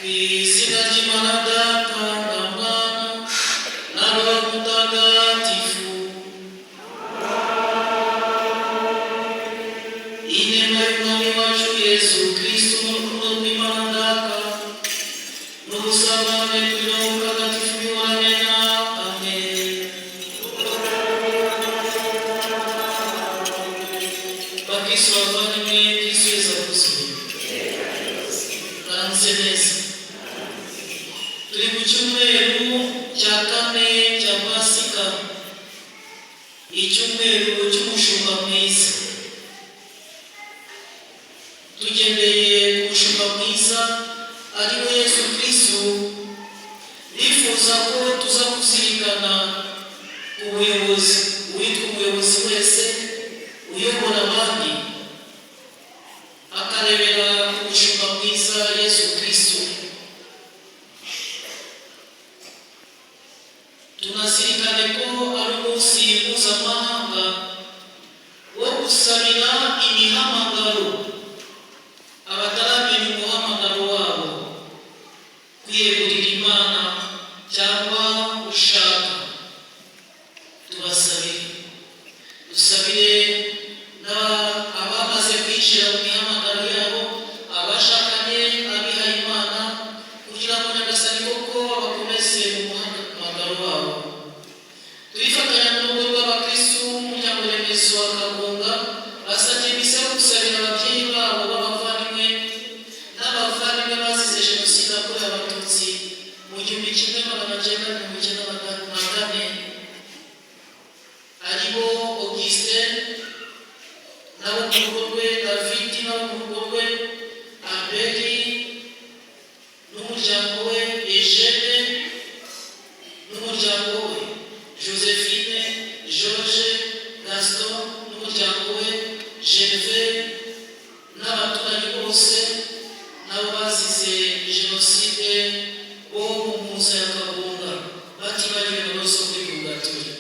Izina ry'Imana Data na Mwana na Roho Mutagatifu. Inema y'Umwami wacu Yesu Kristo n'urukundo rw'Imana Data n'ubusabane bw'Roho Mutagatifu bihorane na amen. Bakristo bavandimwe, Kristo Yesu akuzuye. Baramutse neza. Turi mu cyumweru cya kane cya Pasika, icyumweru cy'umushumba mwiza. Tugendeye ku mushumba mwiza ari we Yesu Kristo, nifuza ko tuza kuzirikana ubuyobozi, uwitwa umuyobozi wese uyobora abandi akarebera ku mushumba mwiza Yesu Kristo. Tunazirikane ko ari umunsi mpuzamahanga wo gusabira imihamagaro abataramenya umuhamagaro wabo, kwiyegurira Imana cyangwa gushaka. Tubasabire, dusabire abamaze kwinjira mu mihamagaro yabo, abashakanye, abihaye Imana, kugira ngo Nyagasani koko bakomeze mu muhamagaro wabo. Turifatanya n'urugo rw'abakristu umuryango remezo wa Kagunga basabye misa yo gusabira ababyeyi babo b'abavandimwe n'abavandimwe bazize Jenoside yakorewe Abatutsi mu 1994, aribo Augustin n'abo mu rugo rwe, David n'abo mu rugo rwe, Abeli n'umuryango we, Eugene n'umuryango we, Josephine, George, Gaston n'umuryango we, Gervais n'abaturanyi bose nabo bazize Jenoside bo mu mpuza ya Kagunga, batibagiwe na bose kuri Purgatori.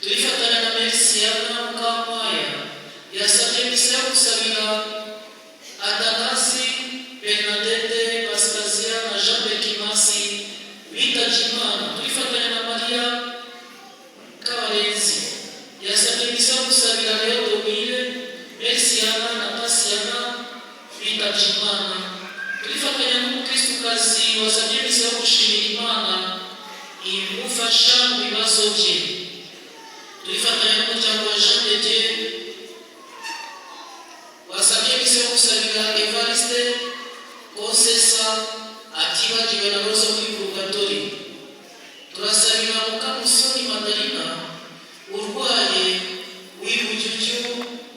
Turifatanya na Merciana Mukamwaya yasabye misa yo gusabira Atanasi, Bernadette, Pascasia na Jean Bekimasi bitabye Imana. Turifatanya na Maria Kabarenzi yasabye misa yo gusabira Leo Domire, Merciana na Pasiana bitabye Imana. Turifatanya n'umukristukazi wasabye misa yo gushimira Imana imufasha mu bibazo bye. Turifatanya n'umuryango wa Jean de Dieu wasabye misa yo gusabira Evariste Kosesa atibagiwe na bose kuri Purgatori. Turasabira Mukamusoni Madalina urwaye w'ibujyujyu,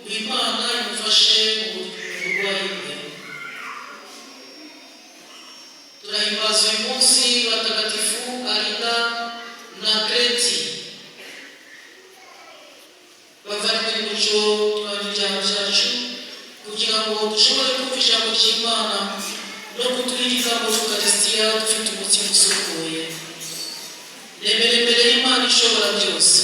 w'Imana imufashe mu burwayi bwe. Turahimbaza uyu munsi batagatifu Arida na Kreti, bavandimwe n'umuco twanya ibyaha byacu, kugira ngo dushobore kumva ijambo ry'Imana no kutwiriza mu Eucharistia dufite umutima usukuye. Remera imbere y'Imana ishobora byose.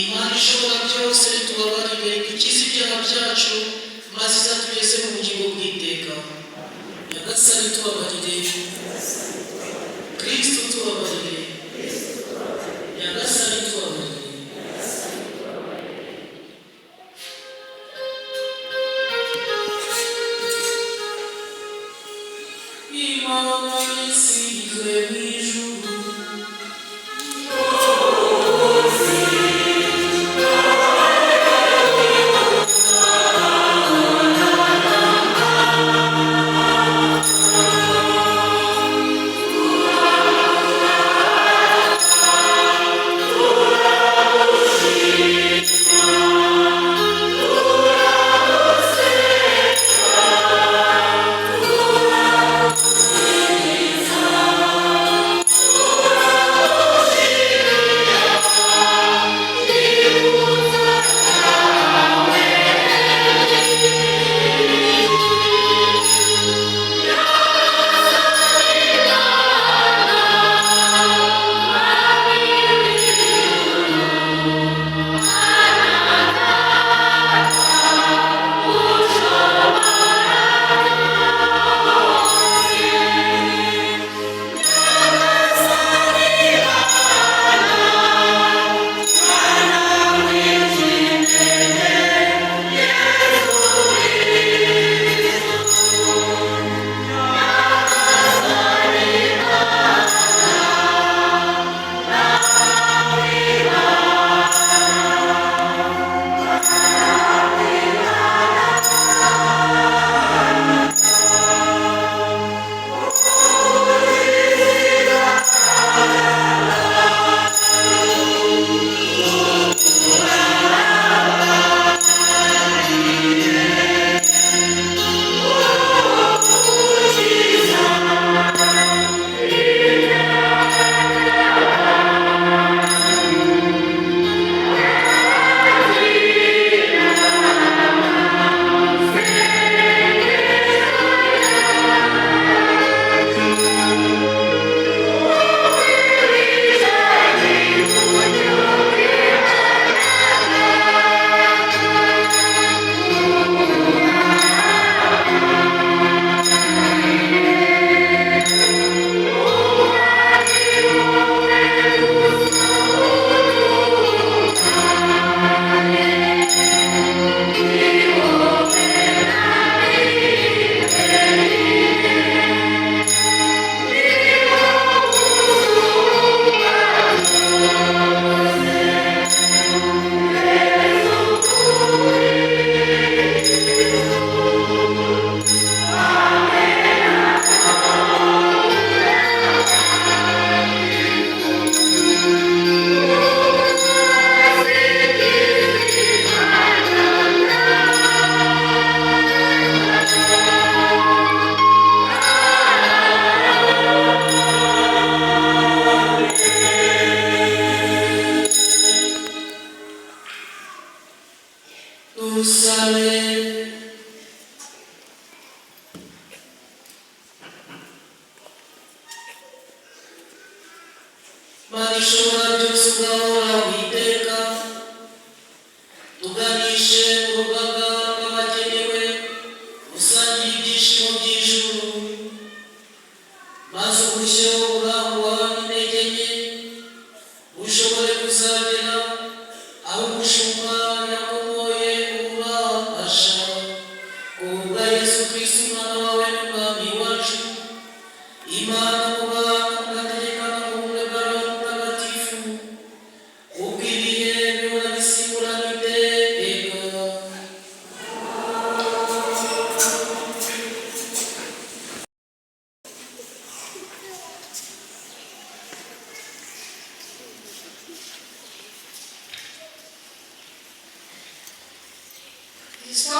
Imana ishobora byose tubabarire, dukize ibyaha byacu, maze izatugeze mu bugingo bw'iteka. Nyagasani tubabarire, Kristo tubabarire, Nyagasani tubabarire. Imana isingizwe mu ijuru, ushobora byose ugahora witeka, tuganishe urugaga rw'abagenewe gusangira ibyishimo by'ijuru, maze urusheho kurangwa n'intege nke, ushobore kuzagera aho umushumba yakomoye ububasha kubwa Yesu Kristo umwana wawe n'umwami wacu, Imana mu bantu mugategekana mu bumwe bwa Roho Mutagatifu, ubwo ibihe bihora bisimburana iteka. Kristo